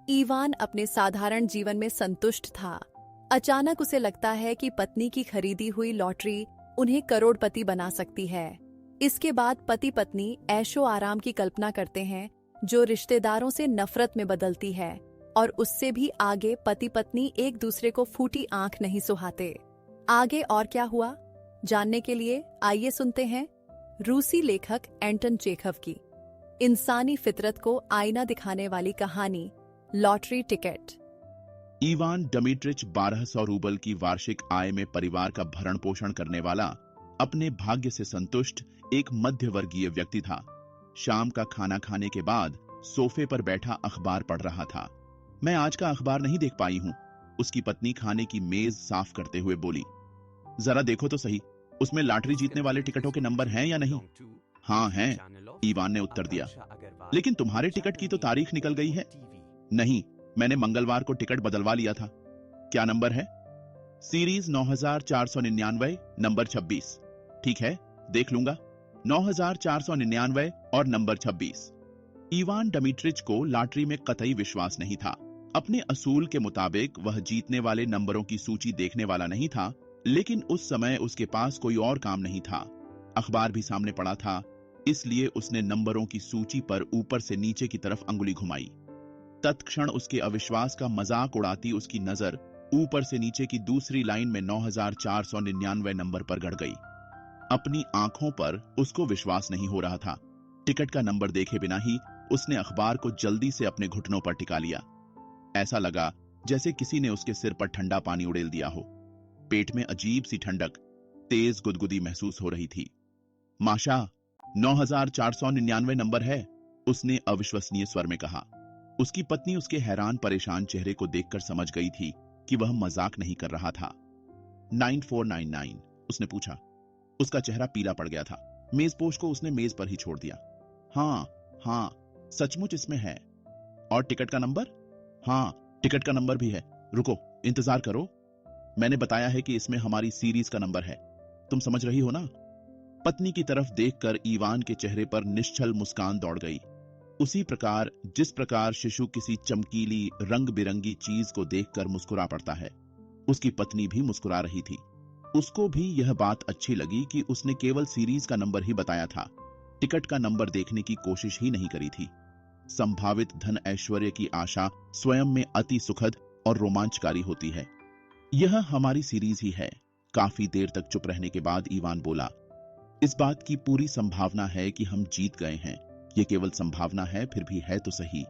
Ivan अपने साधारण जीवन में संतुष्ट था। अचानक उसे लगता है कि पत्नी की खरीदी हुई लॉटरी उन्हें करोड़पति बना सकती है। इसके बाद पति पत्नी ऐशो आराम की कल्पना करते हैं, जो रिश्तेदारों से नफरत में बदलती है, और उससे भी आगे पति पत्नी एक दूसरे को फूटी आंख नहीं सुहाते। आगे और क्या हुआ, जानने के लिए आइए सुनते हैं रूसी लेखक एंटन चेखव की इंसानी फितरत को आईना दिखाने वाली कहानी लॉटरी टिकट। इवान डमिट्रिच 1200 रूबल की वार्षिक आय में परिवार का भरण पोषण करने वाला, अपने भाग्य से संतुष्ट एक मध्यवर्गीय व्यक्ति था। शाम का खाना खाने के बाद सोफे पर बैठा अखबार पढ़ रहा था। मैं आज का अखबार नहीं देख पाई हूं, उसकी पत्नी खाने की मेज साफ करते हुए बोली। जरा देखो तो सही, उसमें लॉटरी जीतने वाले टिकटों के नंबर हैं या नहीं? हाँ हैं, ईवान ने उत्तर दिया। लेकिन तुम्हारे टिकट की तो तारीख निकल गई है। नहीं, मैंने मंगलवार को टिकट बदलवा लिया था। क्या नंबर है? Series 9499 number 26। ठीक है, देख लूंगा। 9499 और नंबर 26। इवान डमिट्रिच को लॉटरी में कतई विश्वास नहीं था। अपने असूल के मुताबिक वह जीतने वाले नंबरों की सूची देखने वाला नहीं था, लेकिन उस समय उसके पास कोई और काम नहीं था। अखबार भी सामने पड़ा था, इसलिए उसने नंबरों की सूची पर ऊपर से नीचे की तरफ अंगुली घुमाई। तत्क्षण उसके अविश्वास का मजाक उड़ाती उसकी नजर ऊपर से नीचे की दूसरी लाइन में 9499 नंबर पर गड़ गई। अपनी आंखों पर उसको विश्वास नहीं हो रहा था। टिकट का नंबर देखे बिना ही उसने अखबार को जल्दी से अपने घुटनों पर टिका लिया। ऐसा लगा जैसे किसी ने उसके सिर पर ठंडा पानी उड़ेल दिया हो। पेट में अजीब सी ठंडक, तेज गुदगुदी महसूस हो रही थी। माशा, 9499 नंबर है, उसने अविश्वसनीय स्वर में कहा। उसकी पत्नी उसके हैरान परेशान चेहरे को देखकर समझ गई थी कि वह मजाक नहीं कर रहा था। 9499, उसने पूछा। उसका चेहरा पीला पड़ गया था। मेजपोश को उसने मेज पर ही छोड़ दिया। हाँ, सचमुच इसमें है। और टिकट का नंबर? हाँ, टिकट का नंबर भी है। रुको, इंतजार करो। मैंने बताया है कि इसमें हमारी सीरीज का नंबर है। तुम समझ रही हो ना? पत्नी की तरफ देखकर ईवान के चेहरे पर निश्चल मुस्कान दौड़ गई। उसी प्रकार जिस प्रकार शिशु किसी चमकीली रंग बिरंगी चीज को देखकर मुस्कुरा पड़ता है, उसकी पत्नी भी मुस्कुरा रही थी। उसको भी यह बात अच्छी लगी कि उसने केवल सीरीज का नंबर ही बताया था, टिकट का नंबर देखने की कोशिश ही नहीं करी थी। संभावित धन ऐश्वर्य की आशा स्वयं में अति सुखद और रोमांचकारी होती है। यह हमारी सीरीज ही है। काफी देर तक चुप रहने के बाद ईवान बोला। इस बात की पूरी संभावना है कि हम जीत गए हैं। यह केवल संभावना है, फिर भी है तो सही।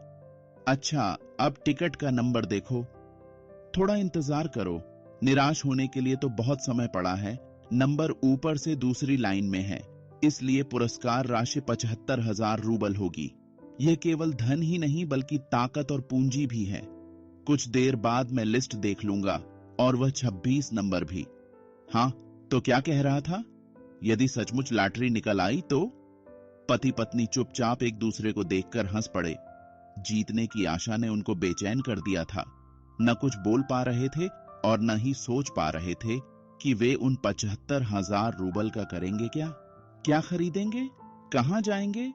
अच्छा, अब टिकट का नंबर देखो। थोड़ा इंतजार करो, निराश होने के लिए तो बहुत समय पड़ा है। नंबर ऊपर से दूसरी लाइन में है, इसलिए पुरस्कार राशि 75,000 रूबल होगी। यह केवल धन ही नहीं बल्कि ताकत और पूंजी भी है। कुछ देर बाद मैं लिस्ट देख लूंगा, और वह 26 नंबर भी। हाँ, तो क्या कह रहा था? यदि सचमुच लॉटरी निकल आई तो? पति पत्नी चुपचाप एक दूसरे को देखकर हंस पड़े। जीतने की आशा ने उनको बेचैन कर दिया था। न कुछ बोल पा रहे थे और न ही सोच पा रहे थे कि वे उन 75,000 रूबल का करेंगे क्या? क्या खरीदेंगे? कहां जाएंगे?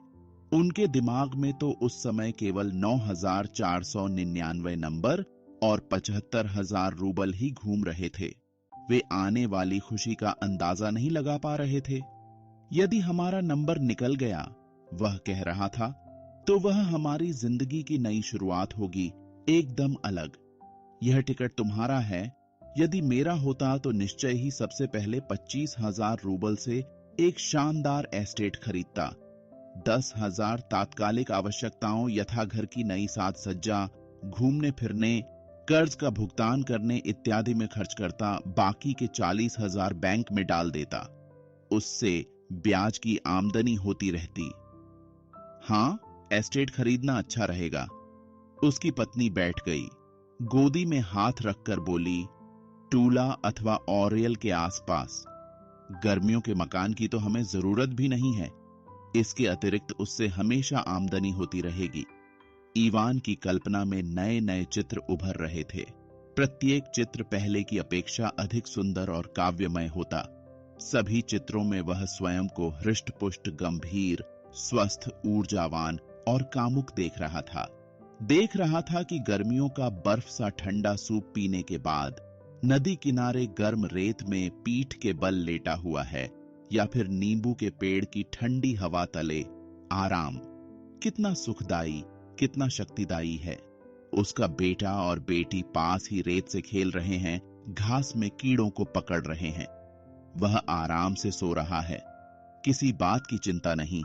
उनके दिमाग में तो उस समय केवल 9499 नंबर और 75,000 रूबल ही घूम रहे थे। वे आने वाली खुशी का अंदाजा नहीं लगा पा रहे थे। यदि हमारा नंबर निकल गया, वह कह रहा था, तो वह हमारी जिंदगी की नई शुरुआत होगी, एकदम अलग। यह टिकट तुम्हारा है। यदि मेरा होता तो निश्चय ही सबसे पहले 25,000 रूबल से एक शानदार एस्टेट खरीदता। 10,000 तात्कालिक आवश्यकताओं यथा घर की नई साज सज्जा, घूमने फिरने, कर्ज का भुगतान करने इत्यादि में खर्च करता। बाकी के 40,000 बैंक में डाल देता। उससे ब्याज की आमदनी होती रहती। हाँ, एस्टेट खरीदना अच्छा रहेगा। उसकी पत्नी बैठ गई, गोदी में हाथ रखकर बोली। टूला अथवा ओरियल के आसपास। गर्मियों के मकान की तो हमें जरूरत भी नहीं है। इसके अतिरिक्त उससे हमेशा आमदनी होती रहेगी। ईवान की कल्पना में नए नए चित्र उभर रहे थे। प्रत्येक चित्र पहले की अपेक्षा अधिक सुंदर और काव्यमय होता। सभी चित्रों में वह स्वयं को हृष्ट पुष्ट, गंभीर, स्वस्थ, ऊर्जावान और कामुक देख रहा था। देख रहा था कि गर्मियों का बर्फ सा ठंडा सूप पीने के बाद नदी किनारे गर्म रेत में पीठ के बल लेटा हुआ है या फिर नींबू के पेड़ की ठंडी हवा तले आराम कितना सुखदाई, कितना शक्तिदायी है। उसका बेटा और बेटी पास ही रेत से खेल रहे हैं, घास में कीड़ों को पकड़ रहे हैं। वह आराम से सो रहा है, किसी बात की चिंता नहीं।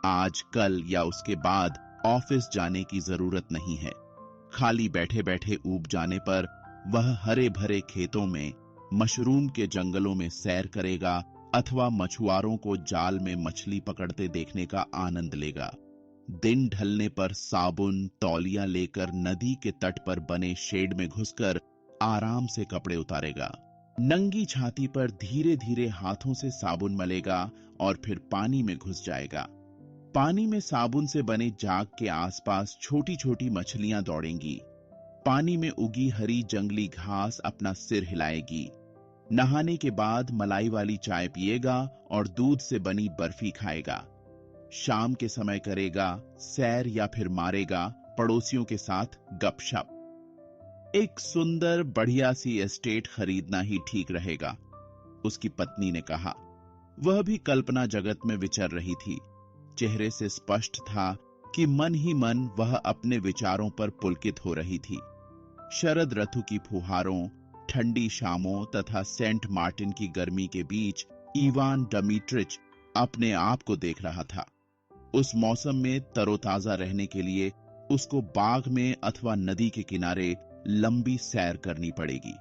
आज, कल या उसके बाद ऑफिस जाने की जरूरत नहीं है। खाली बैठे बैठे ऊब जाने पर वह हरे भरे खेतों में, मशरूम के जंगलों में सैर करेगा अथवा मछुआरों को जाल में मछली पकड़ते देखने का आनंद लेगा। दिन ढलने पर साबुन, तौलिया लेकर नदी के तट पर बने शेड में घुसकर आराम से कपड़े उतारेगा। नंगी छाती पर धीरे धीरे हाथों से साबुन मलेगा और फिर पानी में घुस जाएगा। पानी में साबुन से बने जाग के आसपास छोटी छोटी मछलियां दौड़ेंगी। पानी में उगी हरी जंगली घास अपना सिर हिलाएगी। नहाने के बाद मलाई वाली चाय पिएगा और दूध से बनी बर्फी खाएगा। शाम के समय करेगा सैर या फिर मारेगा पड़ोसियों के साथ गपशप। एक सुंदर बढ़िया सी एस्टेट खरीदना ही ठीक रहेगा, उसकी पत्नी ने कहा। वह भी कल्पना जगत में विचर रही थी। चेहरे से स्पष्ट था कि मन ही मन वह अपने विचारों पर पुलकित हो रही थी। शरद ऋतु की फुहारों, ठंडी शामों तथा सेंट मार्टिन की गर्मी के बीच इवान डमिट्रिच अपने आप को देख रहा था। उस मौसम में तरोताजा रहने के लिए उसको बाग में अथवा नदी के किनारे लंबी सैर करनी पड़ेगी।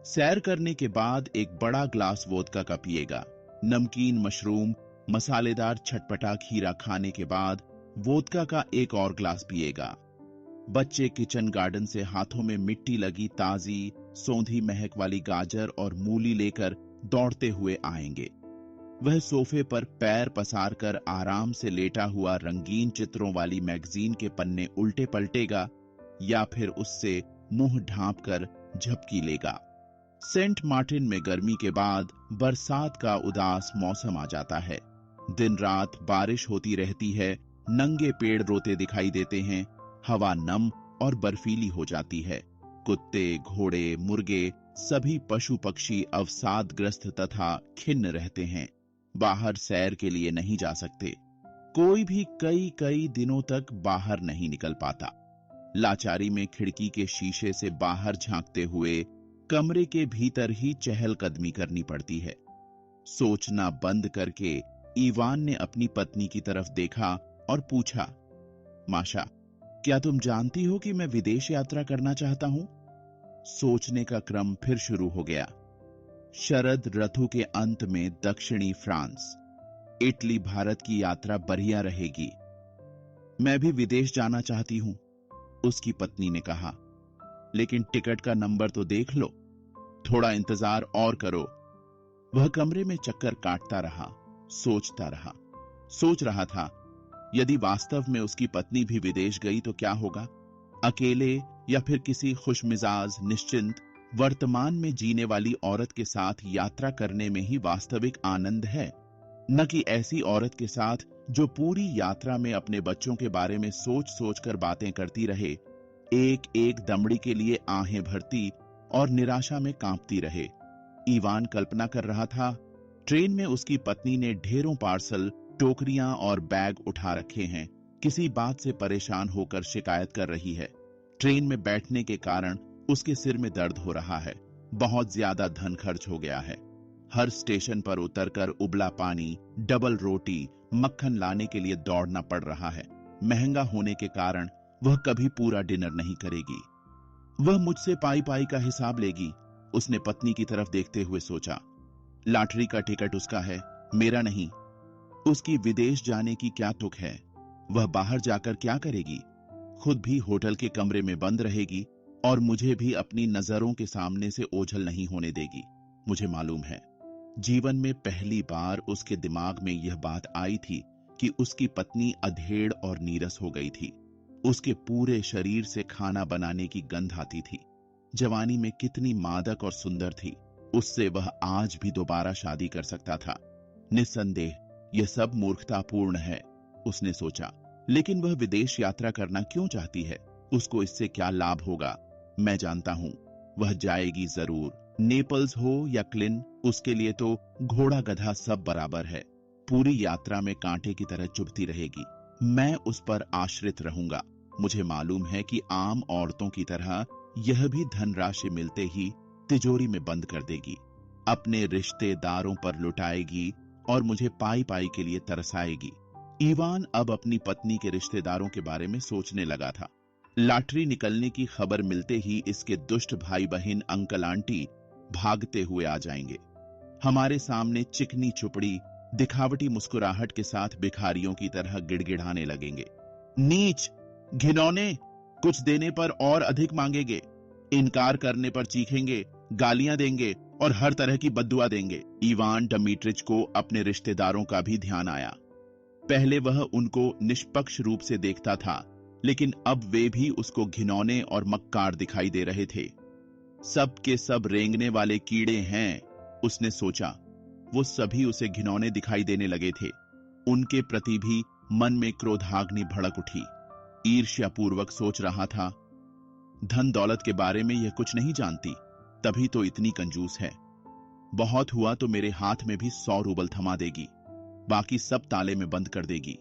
सैर करने के बाद एक बड़ा ग्लास वोदका का पिएगा। नमकीन मशरूम, मसालेदार छटपटा खीरा खाने के बाद वोदका का एक और ग्लास पिएगा। बच्चे किचन गार्डन से हाथों में मिट्टी लगी ताजी सौंधी महक वाली गाजर और मूली लेकर दौड़ते हुए आएंगे। वह सोफे पर पैर पसार कर आराम से लेटा हुआ रंगीन चित्रों वाली मैगजीन के पन्ने उल्टे पलटेगा या फिर उससे मुंह ढांप कर झपकी लेगा। सेंट मार्टिन में गर्मी के बाद बरसात का उदास मौसम आ जाता है। दिन रात बारिश होती रहती है, नंगे पेड़ रोते दिखाई देते हैं, हवा नम और बर्फीली हो जाती है। कुत्ते, घोड़े, मुर्गे सभी पशु पक्षी अवसादग्रस्त तथा खिन्न रहते हैं, बाहर सैर के लिए नहीं जा सकते। कोई भी कई कई दिनों तक बाहर नहीं निकल पाता। लाचारी में खिड़की के शीशे से बाहर झांकते हुए कमरे के भीतर ही चहलकदमी करनी पड़ती है। सोचना बंद करके इवान ने अपनी पत्नी की तरफ देखा और पूछा, माशा, क्या तुम जानती हो कि मैं विदेश यात्रा करना चाहता हूं? सोचने का क्रम फिर शुरू हो गया। शरद ऋतु के अंत में दक्षिणी फ्रांस, इटली, भारत की यात्रा बढ़िया रहेगी। मैं भी विदेश जाना चाहती हूं, उसकी पत्नी ने कहा। लेकिन टिकट का नंबर तो देख लो, थोड़ा इंतजार और करो। वह कमरे में चक्कर काटता रहा, सोचता रहा। सोच रहा था, यदि वास्तव में उसकी पत्नी भी विदेश गई तो क्या होगा? अकेले या फिर किसी खुशमिजाज, निश्चिंत, वर्तमान में जीने वाली औरत के साथ यात्रा करने में ही वास्तविक आनंद है, न कि ऐसी औरत के साथ जो पूरी यात्रा में अपने बच्चों के बारे में सोच सोच कर बातें करती रहे, एक एक दमड़ी के लिए आहें भरती और निराशा में कांपती रहे। इवान कल्पना कर रहा था, ट्रेन में उसकी पत्नी ने ढेरों पार्सल, टोकरियां और बैग उठा रखे हैं, किसी बात से परेशान होकर शिकायत कर रही है। ट्रेन में बैठने के कारण उसके सिर में दर्द हो रहा है, बहुत ज्यादा धन खर्च हो गया है। हर स्टेशन पर उतरकर उबला पानी, डबल रोटी, मक्खन लाने के लिए दौड़ना पड़ रहा है। महंगा होने के कारण वह कभी पूरा डिनर नहीं करेगी। वह मुझसे पाई पाई का हिसाब लेगी, उसने पत्नी की तरफ देखते हुए सोचा। लॉटरी का टिकट उसका है, मेरा नहीं। उसकी विदेश जाने की क्या तुक है? वह बाहर जाकर क्या करेगी? खुद भी होटल के कमरे में बंद रहेगी और मुझे भी अपनी नजरों के सामने से ओझल नहीं होने देगी। मुझे मालूम है, जीवन में पहली बार उसके दिमाग में यह बात आई थी कि उसकी पत्नी अधेड़ और नीरस हो गई थी। उसके पूरे शरीर से खाना बनाने की गंध आती थी। जवानी में कितनी मादक और सुंदर थी, उससे वह आज भी दोबारा शादी कर सकता था। निस्संदेह यह सब मूर्खतापूर्ण है, उसने सोचा। लेकिन वह विदेश यात्रा करना क्यों चाहती है? उसको इससे क्या लाभ होगा मैं जानता हूं। वह जाएगी जरूर, नेपल्स हो या क्लिन, उसके लिए तो घोड़ा गधा सब बराबर है। पूरी यात्रा में कांटे की तरह चुभती रहेगी। मैं उस पर आश्रित रहूंगा। मुझे मालूम है कि आम औरतों की तरह यह भी धनराशि मिलते ही तिजोरी में बंद कर देगी, अपने रिश्तेदारों पर लुटाएगी और मुझे पाई पाई के लिए तरसाएगी। इवान अब अपनी पत्नी के रिश्तेदारों के बारे में सोचने लगा था। लॉटरी निकलने की खबर मिलते ही इसके दुष्ट भाई बहन, अंकल आंटी भागते हुए आ जाएंगे। हमारे सामने चिकनी चुपड़ी दिखावटी मुस्कुराहट के साथ भिखारियों की तरह गिड़गिड़ाने लगेंगे। नीच, घिनौने, कुछ देने पर और अधिक मांगेंगे, इनकार करने पर चीखेंगे, गालियां देंगे और हर तरह की बद्दुआ देंगे। इवान डमीट्रिच को अपने रिश्तेदारों का भी ध्यान आया। पहले वह उनको निष्पक्ष रूप से देखता था, लेकिन अब वे भी उसको घिनौने और मक्कार दिखाई दे रहे थे। सब के सब रेंगने वाले कीड़े हैं, उसने सोचा। वो सभी उसे घिनौने दिखाई देने लगे थे। उनके प्रति भी मन में क्रोधाग्नि भड़क उठी। ईर्ष्यापूर्वक सोच रहा था, धन दौलत के बारे में यह कुछ नहीं जानती, तभी तो इतनी कंजूस है। बहुत हुआ तो मेरे हाथ में भी 100 रूबल थमा देगी, बाकी सब ताले में बंद कर देगी।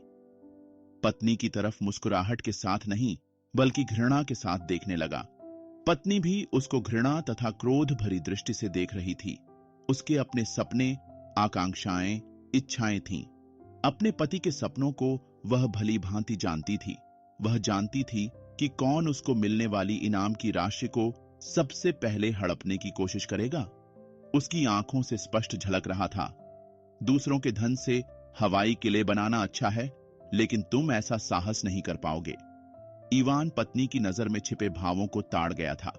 पत्नी की तरफ मुस्कुराहट के साथ नहीं, बल्कि घृणा के साथ देखने लगा। पत्नी भी उसको घृणा तथा क्रोध भरी दृष्टि से देख रही थी। उसके अपने सपने, आकांक्षाएं, इच्छाएं थीं। अपने पति के सपनों को वह भली भांति जानती थी। वह जानती थी कि कौन उसको मिलने वाली इनाम की राशि को सबसे पहले हड़पने की कोशिश करेगा। उसकी आंखों से स्पष्ट झलक रहा था, दूसरों के धन से हवाई किले बनाना अच्छा है, लेकिन तुम ऐसा साहस नहीं कर पाओगे। इवान पत्नी की नजर में छिपे भावों को ताड़ गया था।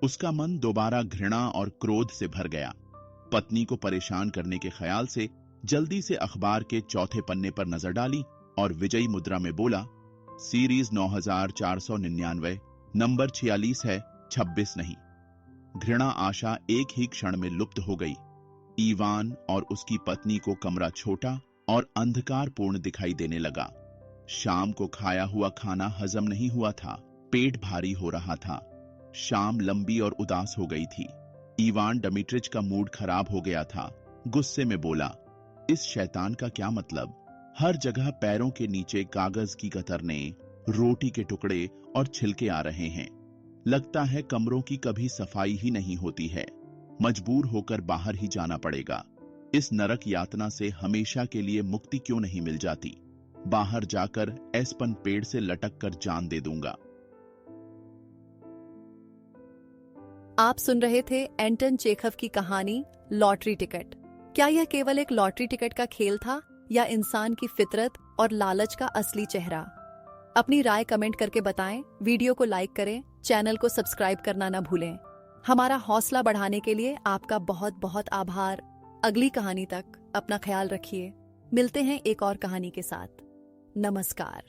उसका मन दोबारा घृणा और क्रोध से भर गया। पत्नी को परेशान करने के ख्याल से जल्दी से अखबार के चौथे पन्ने पर नजर डाली और विजयी मुद्रा में बोला, सीरीज 9499, नंबर 46 है, 26 नहीं। घृणा आशा एक ही क्षण में लुप्त हो गई। इवान और उसकी पत्नी को कमरा छोटा और अंधकारपूर्ण दिखाई देने लगा। शाम को खाया हुआ खाना हजम नहीं हुआ था, पेट भारी हो रहा था। शाम लंबी और उदास हो गई थी। इवान डमीट्रिच का मूड खराब हो गया था। गुस्से में बोला, इस शैतान का क्या मतलब? हर जगह पैरों के नीचे कागज की कतरनें, रोटी के टुकड़े और छिलके आ रहे हैं। लगता है कमरों की कभी सफाई ही नहीं होती है। मजबूर होकर बाहर ही जाना पड़ेगा। इस नरक यातना से हमेशा के लिए मुक्ति क्यों नहीं मिल जाती? बाहर जाकर एस्पन पेड़ से लटक कर जान दे दूंगा। आप सुन रहे थे एंटन चेखव की कहानी लॉटरी टिकट। क्या यह केवल एक लॉटरी टिकट का खेल था या इंसान की फितरत और लालच का असली चेहरा? अपनी राय कमेंट करके बताएं, वीडियो को लाइक करें, चैनल को सब्सक्राइब करना ना भूलें। हमारा हौसला बढ़ाने के लिए आपका बहुत बहुत आभार। अगली कहानी तक अपना ख्याल रखिए। मिलते हैं एक और कहानी के साथ। नमस्कार।